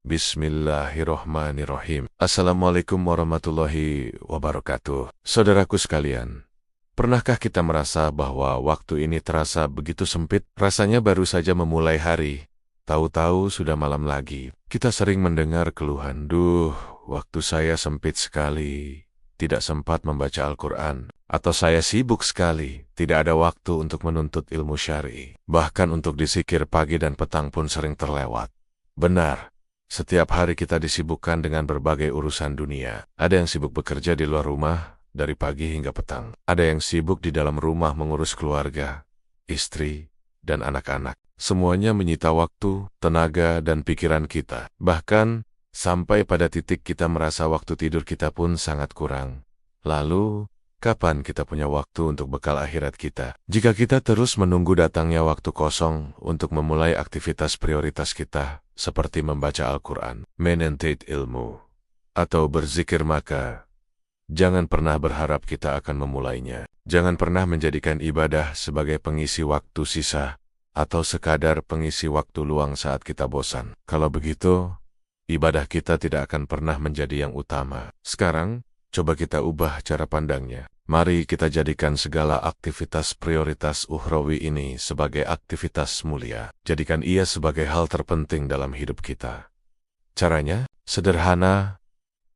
Bismillahirrohmanirrohim. Assalamualaikum warahmatullahi wabarakatuh. Saudaraku sekalian, pernahkah kita merasa bahwa waktu ini terasa begitu sempit? Rasanya baru saja memulai hari, tahu-tahu sudah malam lagi. Kita sering mendengar keluhan, "Duh, waktu saya sempit sekali, tidak sempat membaca Al-Quran." Atau "Saya sibuk sekali, tidak ada waktu untuk menuntut ilmu syar'i." Bahkan untuk disikir pagi dan petang pun sering terlewat. Benar. Setiap hari kita disibukkan dengan berbagai urusan dunia. Ada yang sibuk bekerja di luar rumah, dari pagi hingga petang. Ada yang sibuk di dalam rumah mengurus keluarga, istri, dan anak-anak. Semuanya menyita waktu, tenaga, dan pikiran kita. Bahkan, sampai pada titik kita merasa waktu tidur kita pun sangat kurang. Lalu, kapan kita punya waktu untuk bekal akhirat kita? Jika kita terus menunggu datangnya waktu kosong untuk memulai aktivitas prioritas kita, seperti membaca Al-Quran, menuntut ilmu, atau berzikir, maka jangan pernah berharap kita akan memulainya. Jangan pernah menjadikan ibadah sebagai pengisi waktu sisa, atau sekadar pengisi waktu luang saat kita bosan. Kalau begitu, ibadah kita tidak akan pernah menjadi yang utama. Sekarang, coba kita ubah cara pandangnya. Mari kita jadikan segala aktivitas prioritas ukhrawi ini sebagai aktivitas mulia. Jadikan ia sebagai hal terpenting dalam hidup kita. Caranya sederhana,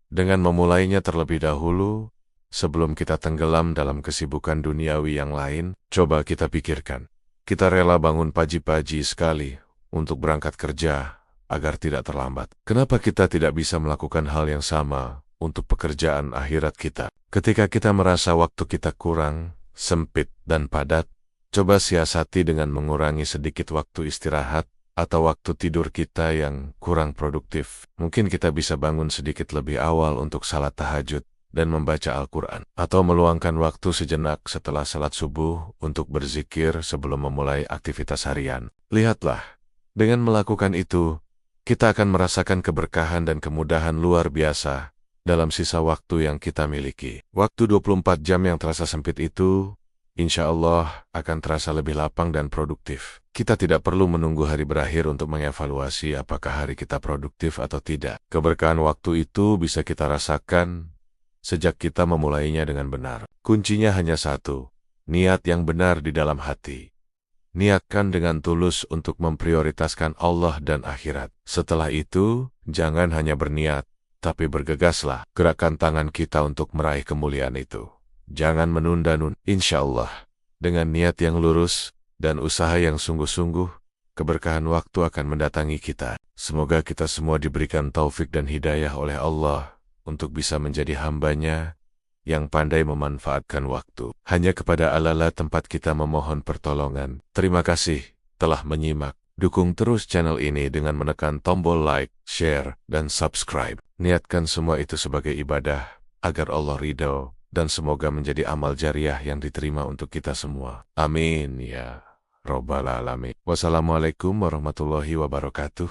dengan memulainya terlebih dahulu, sebelum kita tenggelam dalam kesibukan duniawi yang lain. Coba kita pikirkan, kita rela bangun pagi-pagi sekali untuk berangkat kerja agar tidak terlambat. Kenapa kita tidak bisa melakukan hal yang sama untuk pekerjaan akhirat kita? Ketika kita merasa waktu kita kurang, sempit, dan padat, coba siasati dengan mengurangi sedikit waktu istirahat atau waktu tidur kita yang kurang produktif. Mungkin kita bisa bangun sedikit lebih awal untuk salat tahajud dan membaca Al-Quran, atau meluangkan waktu sejenak setelah salat subuh untuk berzikir sebelum memulai aktivitas harian. Lihatlah, dengan melakukan itu, kita akan merasakan keberkahan dan kemudahan luar biasa dalam sisa waktu yang kita miliki. Waktu 24 jam yang terasa sempit itu, insya Allah akan terasa lebih lapang dan produktif. Kita tidak perlu menunggu hari berakhir untuk mengevaluasi apakah hari kita produktif atau tidak. Keberkahan waktu itu bisa kita rasakan sejak kita memulainya dengan benar. Kuncinya hanya satu, niat yang benar di dalam hati. Niatkan dengan tulus untuk memprioritaskan Allah dan akhirat. Setelah itu, jangan hanya berniat, tapi bergegaslah, gerakan tangan kita untuk meraih kemuliaan itu. Jangan menunda-nunda. Insya Allah, dengan niat yang lurus dan usaha yang sungguh-sungguh, keberkahan waktu akan mendatangi kita. Semoga kita semua diberikan taufik dan hidayah oleh Allah untuk bisa menjadi hamba-Nya yang pandai memanfaatkan waktu. Hanya kepada Allah tempat kita memohon pertolongan. Terima kasih telah menyimak. Dukung terus channel ini dengan menekan tombol like, share, dan subscribe. Niatkan semua itu sebagai ibadah, agar Allah ridho, dan semoga menjadi amal jariah yang diterima untuk kita semua. Amin ya Rabbal Alamin. Wassalamualaikum warahmatullahi wabarakatuh.